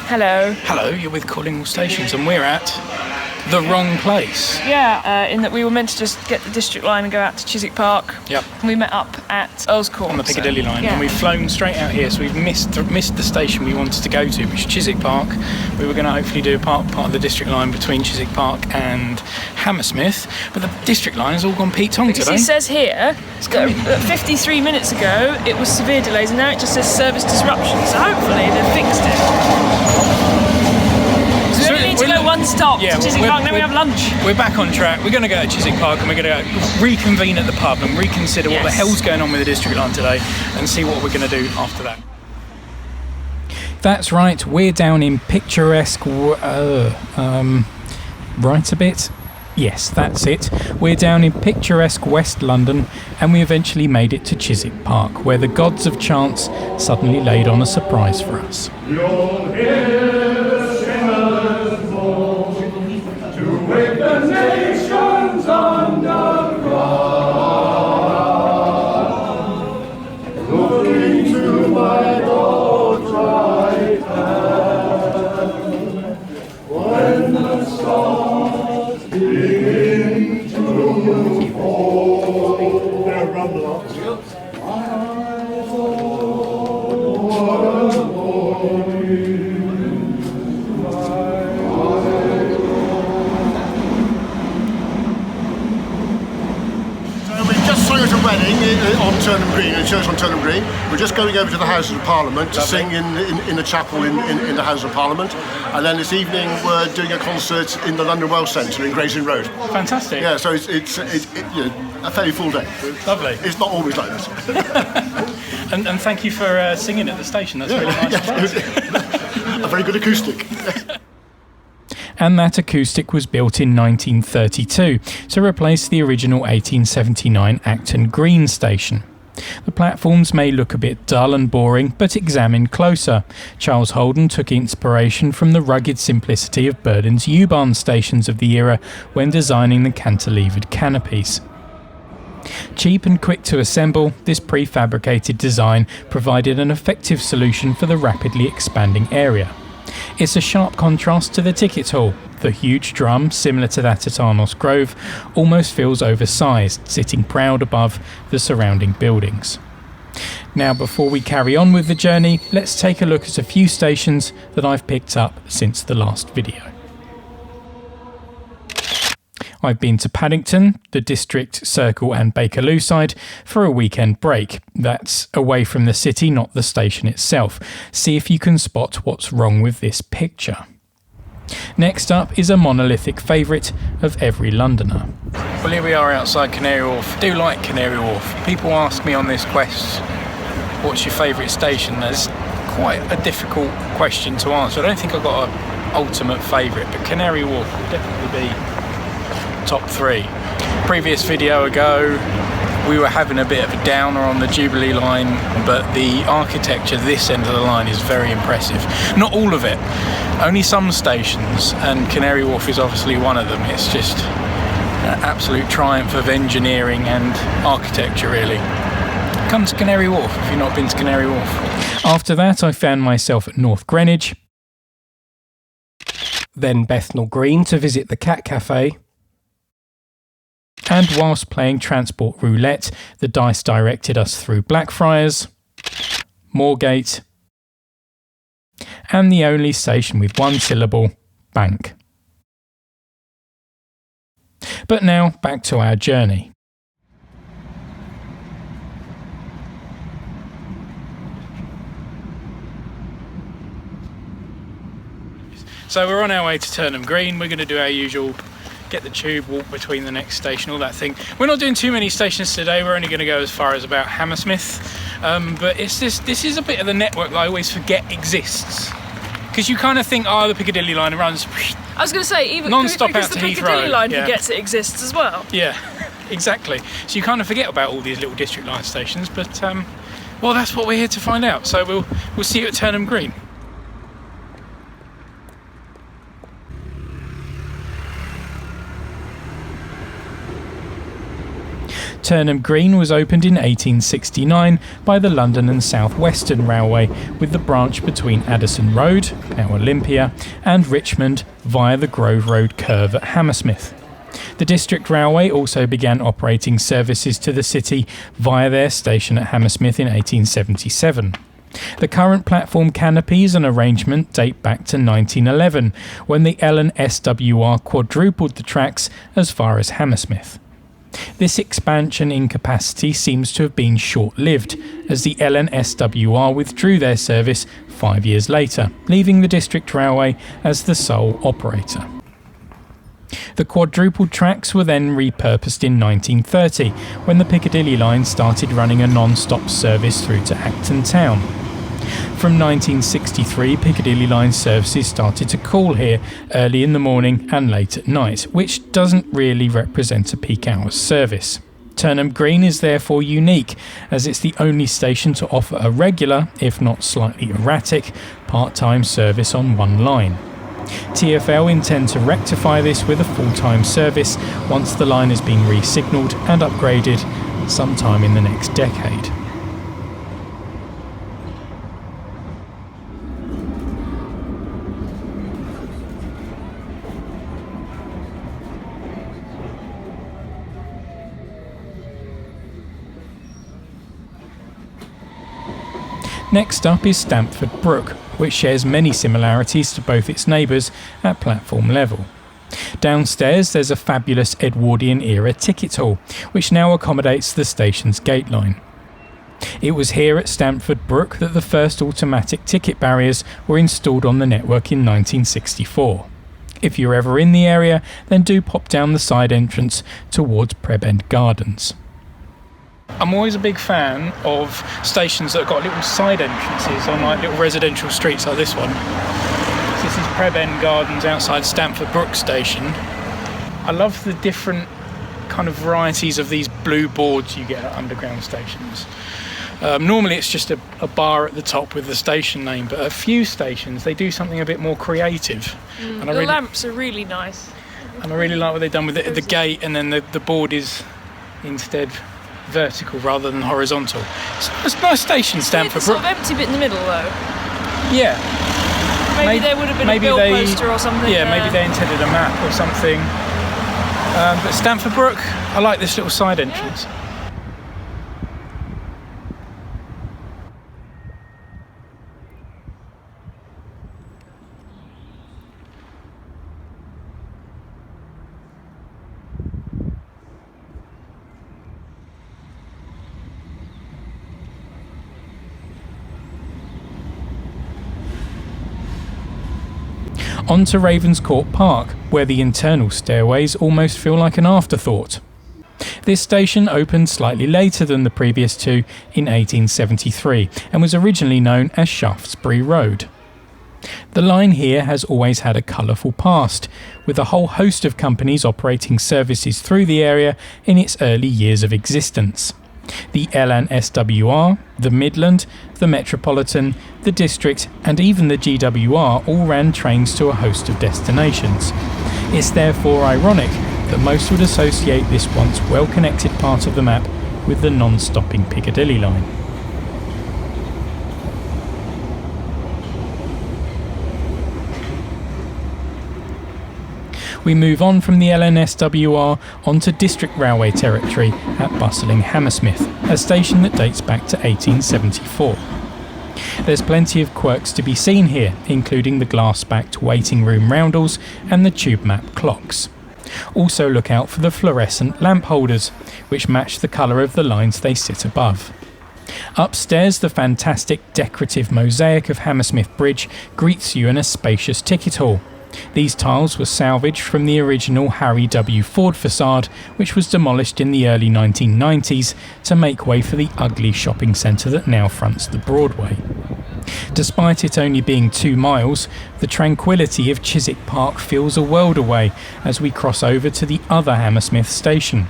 Hello. Hello, you're with Calling All Stations and we're at the wrong place. Yeah, in that we were meant to just get the district line and go out to Chiswick Park. Yep. And we met up at Earl's Court. On the Piccadilly line. Yeah. And we've flown straight out here, so we've missed the station we wanted to go to, which is Chiswick Park. We were going to hopefully do part of the district line between Chiswick Park and Hammersmith, but the district line has all gone Pete Tong today. It says here that 53 minutes ago it was severe delays and now it just says service disruption, so hopefully they've fixed it. So we only need to go one stop to Chiswick Park, then we have lunch. We're back on track. We're going to go to Chiswick Park and we're going to reconvene at the pub and reconsider what the hell's going on with the district line today and see what we're going to do after that. That's right, we're down in picturesque... right a bit? Yes, that's it. We're down in picturesque West London and we eventually made it to Chiswick Park, where the gods of chance suddenly laid on a surprise for us. You'll hear singers fall to wake the nations underground, looking to my God's right hand, when the stars begin to fall. They're rumble-ups. On Turnham Green, in a church on Turnham Green. We're just going over to the Houses of Parliament to sing in the chapel in the Houses of Parliament, and then this evening we're doing a concert in the London Wells Centre in Gray's Inn Road. Fantastic. Yeah, so it's a fairly full day. Lovely. It's not always like this. and thank you for singing at the station. That's really nice. A very good acoustic. And that acoustic was built in 1932 to replace the original 1879 Acton Green station. The platforms may look a bit dull and boring, but examined closer, Charles Holden took inspiration from the rugged simplicity of Burdon's U-Bahn stations of the era when designing the cantilevered canopies. Cheap and quick to assemble, this prefabricated design provided an effective solution for the rapidly expanding area. It's a sharp contrast to the ticket hall. The huge drum, similar to that at Arnos Grove, almost feels oversized, sitting proud above the surrounding buildings. Now, before we carry on with the journey, let's take a look at a few stations that I've picked up since the last video. I've been to Paddington, the District, Circle and Bakerloo side for a weekend break. That's away from the city, not the station itself. See if you can spot what's wrong with this picture. Next up is a monolithic favourite of every Londoner. Well, here we are outside Canary Wharf. I do like Canary Wharf. People ask me on this quest, what's your favourite station? That's quite a difficult question to answer. I don't think I've got an ultimate favourite, but Canary Wharf would definitely be top 3. Previous video ago we were having a bit of a downer on the Jubilee line, but the architecture this end of the line is very impressive. Not all of it, only some stations, and Canary Wharf is obviously one of them. It's just an absolute triumph of engineering and architecture, really. Come to Canary Wharf if you've not been to Canary Wharf. After that I found myself at North Greenwich, then Bethnal Green to visit the Cat Cafe, and whilst playing Transport Roulette, the dice directed us through Blackfriars, Moorgate, and the only station with one syllable, Bank. But now, back to our journey. So we're on our way to Turnham Green. We're going to do our usual get the tube, walk between the next station, all that thing. We're not doing too many stations today. We're only going to go as far as about Hammersmith. But it's this is a bit of the network that I always forget exists. Because you kind of think, oh, the Piccadilly line runs I was going to say, even non-stop because out to the Heathrow. Piccadilly line forgets it exists as well. Yeah, exactly. So you kind of forget about all these little district line stations. But well, that's what we're here to find out. So we'll see you at Turnham Green. Turnham Green was opened in 1869 by the London and South Western Railway, with the branch between Addison Road, now Olympia, and Richmond via the Grove Road curve at Hammersmith. The District Railway also began operating services to the city via their station at Hammersmith in 1877. The current platform canopies and arrangement date back to 1911, when the L&SWR quadrupled the tracks as far as Hammersmith. This expansion in capacity seems to have been short-lived, as the L&SWR withdrew their service 5 years later, leaving the District Railway as the sole operator. The quadrupled tracks were then repurposed in 1930, when the Piccadilly line started running a non-stop service through to Acton Town. From 1963, Piccadilly line services started to call here early in the morning and late at night, which doesn't really represent a peak hours service. Turnham Green is therefore unique, as it's the only station to offer a regular, if not slightly erratic, part-time service on one line. TfL intend to rectify this with a full-time service once the line has been re-signalled and upgraded sometime in the next decade. Next up is Stamford Brook, which shares many similarities to both its neighbours at platform level. Downstairs there's a fabulous Edwardian era ticket hall, which now accommodates the station's gate line. It was here at Stamford Brook that the first automatic ticket barriers were installed on the network in 1964. If you're ever in the area, then do pop down the side entrance towards Prebend Gardens. I'm always a big fan of stations that have got little side entrances on like little residential streets like this one. So this is Prebend Gardens outside Stamford Brook station. I love the different kind of varieties of these blue boards you get at underground stations. Normally it's just a bar at the top with the station name, but a few stations they do something a bit more creative. And the lamps are really nice. And I really like what they've done with the gate, and then the board is instead vertical rather than horizontal. It's a nice station, Stamford Brook. Sort of empty bit in the middle though. Yeah. Maybe there would have been a bill poster or something. Yeah, maybe they intended a map or something. But Stamford Brook, I like this little side entrance. Yeah. On to Ravenscourt Park, where the internal stairways almost feel like an afterthought. This station opened slightly later than the previous two in 1873 and was originally known as Shaftesbury Road. The line here has always had a colourful past, with a whole host of companies operating services through the area in its early years of existence. The L&SWR, the Midland, the Metropolitan, the District and even the GWR all ran trains to a host of destinations. It's therefore ironic that most would associate this once well-connected part of the map with the non-stopping Piccadilly line. We move on from the L&SWR onto District Railway territory at bustling Hammersmith, a station that dates back to 1874. There's plenty of quirks to be seen here, including the glass-backed waiting room roundels and the tube map clocks. Also look out for the fluorescent lamp holders, which match the colour of the lines they sit above. Upstairs, the fantastic decorative mosaic of Hammersmith Bridge greets you in a spacious ticket hall. These tiles were salvaged from the original Harry W. Ford facade, which was demolished in the early 1990s to make way for the ugly shopping centre that now fronts the Broadway. Despite it only being 2 miles, the tranquility of Chiswick Park feels a world away as we cross over to the other Hammersmith station.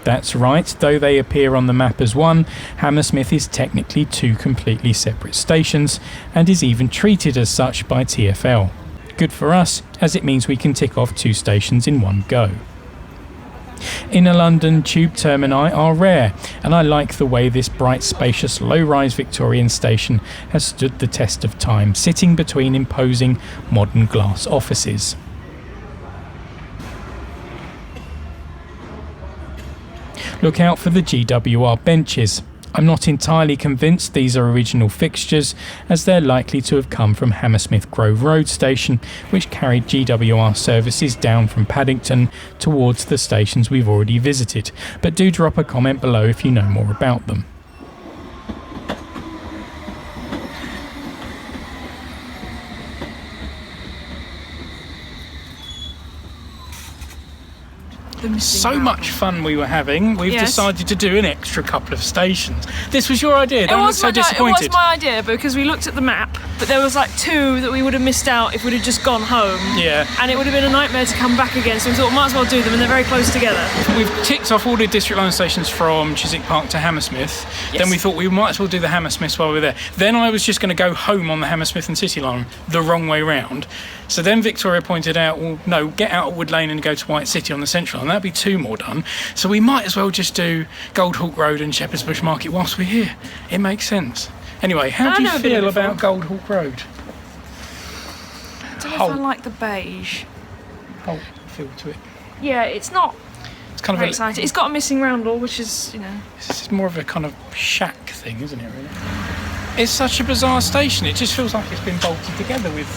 That's right, though they appear on the map as one, Hammersmith is technically 2 completely separate stations and is even treated as such by TfL. Good for us, as it means we can tick off 2 stations in one go. Inner London tube termini are rare, and I like the way this bright, spacious, low-rise Victorian station has stood the test of time, sitting between imposing modern glass offices. Look out for the GWR benches. I'm not entirely convinced these are original fixtures, as they're likely to have come from Hammersmith Grove Road station, which carried GWR services down from Paddington towards the stations we've already visited, but do drop a comment below if you know more about them. So much fun we were having, we've decided to do an extra couple of stations. This was your idea, don't look so disappointed. It was my idea because we looked at the map, but there was like 2 that we would have missed out if we'd have just gone home. Yeah. And it would have been a nightmare to come back again, so we thought we might as well do them, and they're very close together. We've ticked off all the District Line stations from Chiswick Park to Hammersmith. Yes. Then we thought we might as well do the Hammersmith while we're there. Then I was just going to go home on the Hammersmith and City Line the wrong way round. So then Victoria pointed out, well, no, get out of Wood Lane and go to White City on the Central Line. That'd be 2 more done. So we might as well just do Goldwalk Road and Shepherd's Bush Market whilst we're here. It makes sense. Anyway, how do you feel about Goldwalk Road? I don't know if I like the beige. Whole feel to it. Yeah, it's not kind of very exciting. It's got a missing roundel, which is, It's more of a kind of shack thing, isn't it, really? It's such a bizarre station. It just feels like it's been bolted together with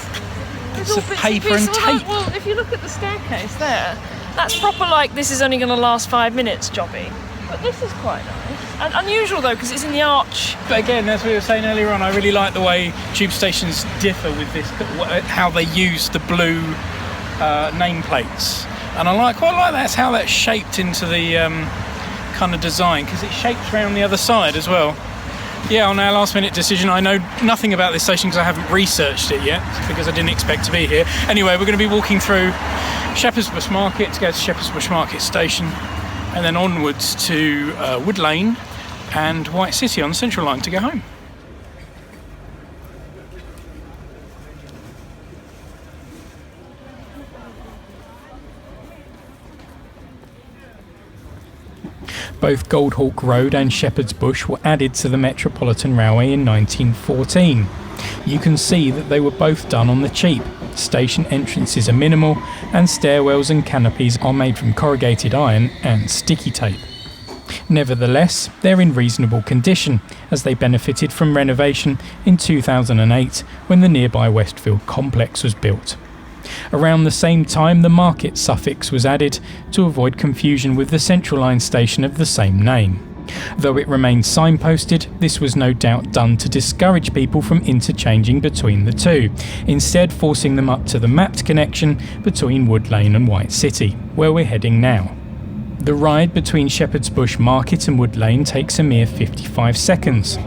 bits of paper and tape. Well, if you look at the staircase there, that's proper like this is only going to last 5 minutes jobby. But this is quite nice. And unusual though, because it's in the arch. But again, as we were saying earlier on, I really like the way tube stations differ with this, how they use the blue nameplates. And I quite like that's how that's shaped into the kind of design, because it shapes around the other side as well. Yeah, on our last minute decision, I know nothing about this station because I haven't researched it yet, because I didn't expect to be here. Anyway, we're going to be walking through Shepherd's Bush Market to go to Shepherd's Bush Market station, and then onwards to Wood Lane and White City on the Central Line to go home. Both Goldwalk Road and Shepherd's Bush were added to the Metropolitan Railway in 1914. You can see that they were both done on the cheap. Station entrances are minimal, and stairwells and canopies are made from corrugated iron and sticky tape. Nevertheless, they're in reasonable condition, as they benefited from renovation in 2008 when the nearby Westfield complex was built. Around the same time, the Market suffix was added to avoid confusion with the Central Line station of the same name. Though it remains signposted, this was no doubt done to discourage people from interchanging between the two, instead forcing them up to the mapped connection between Wood Lane and White City, where we're heading now. The ride between Shepherd's Bush Market and Wood Lane takes a mere 55 seconds.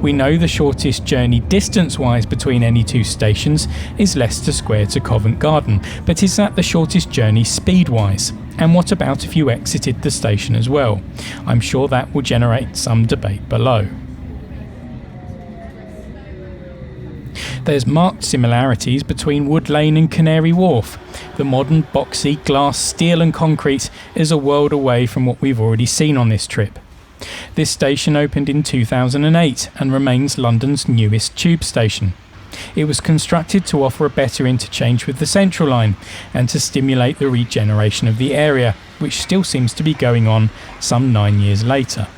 We know the shortest journey distance-wise between any 2 stations is Leicester Square to Covent Garden, but is that the shortest journey speed-wise? And what about if you exited the station as well? I'm sure that will generate some debate below. There's marked similarities between Wood Lane and Canary Wharf. The modern, boxy, glass, steel and concrete is a world away from what we've already seen on this trip. This station opened in 2008 and remains London's newest tube station. It was constructed to offer a better interchange with the Central Line and to stimulate the regeneration of the area, which still seems to be going on some 9 years later.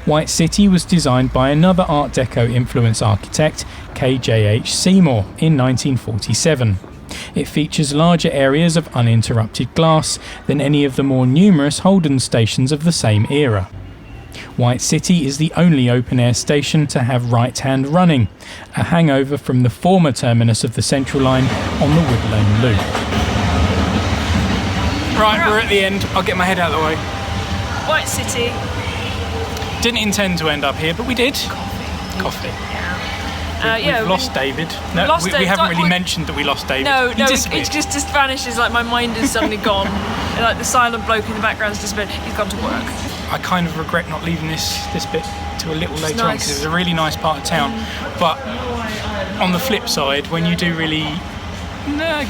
White City was designed by another Art Deco influence architect, K.J.H. Seymour, in 1947. It features larger areas of uninterrupted glass than any of the more numerous Holden stations of the same era. White City is the only open-air station to have right-hand running, a hangover from the former terminus of the Central Line on the Wood Lane loop. Right, we're at the end. I'll get my head out of the way. White City. Didn't intend to end up here, but we did. Coffee. Yeah. We've lost David. No, we haven't really mentioned that we lost David. No, it just vanishes. Like my mind is suddenly gone. Like the silent bloke in the background's disappeared. He's gone to work. I kind of regret not leaving this bit to a little later on, because nice. it's a really nice part of town. But on the flip side, when you do really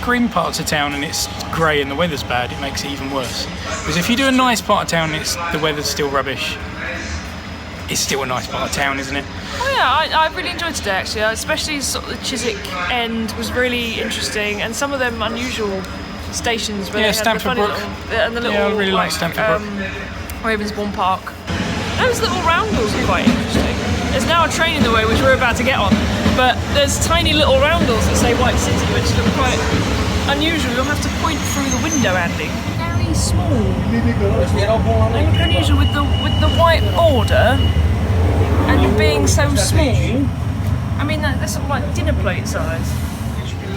grim parts of town and it's grey and the weather's bad, it makes it even worse. Because if you do a nice part of town and the weather's still rubbish, it's still a nice part of town, isn't it? Oh yeah, I really enjoyed today actually, especially sort of the Chiswick end was really interesting, and some of them unusual stations where they had Stamford, the funny Brook. and the little, I really like Stamford Brook. Ravenscourt Park. Those little roundels are quite interesting. There's now a train in the way which we're about to get on, but there's tiny little roundels that say White City, which look quite unusual. You'll have to point through the window, Andy. Very small. They look unusual with the white border and being so small. I mean, they're sort of like dinner plate size.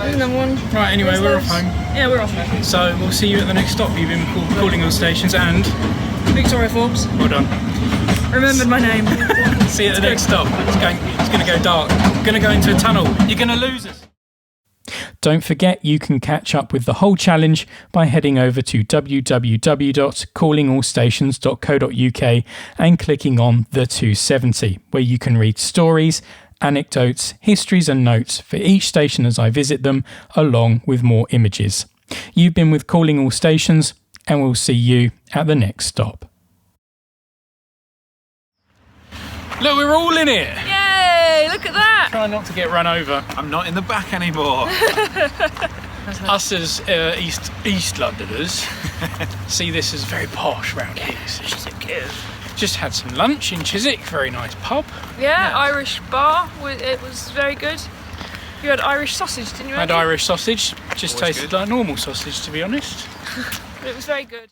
Another one. Right, anyway, we're off home. Yeah, we're off home. So we'll see you at the next stop. You've been calling all stations, and Victoria Forbes. well done. Remembered my name. See you at the next stop. It's going to go dark. We're going to go into a tunnel. You're going to lose us. Don't forget, you can catch up with the whole challenge by heading over to www.callingallstations.co.uk and clicking on the 270, where you can read stories, anecdotes, histories and notes for each station as I visit them, along with more images. You've been with Calling All Stations, and we'll see you at the next stop. Look, we're all in it! Yay! Look at that! Try not to get run over. I'm not in the back anymore. Us as East Londoners see this as very posh round here. Just had some lunch in Chiswick, very nice pub. Yeah, Irish bar. It was very good. You had Irish sausage, didn't you? Had Andy? Irish sausage, just Always tasted good. like normal sausage, to be honest. It was very good.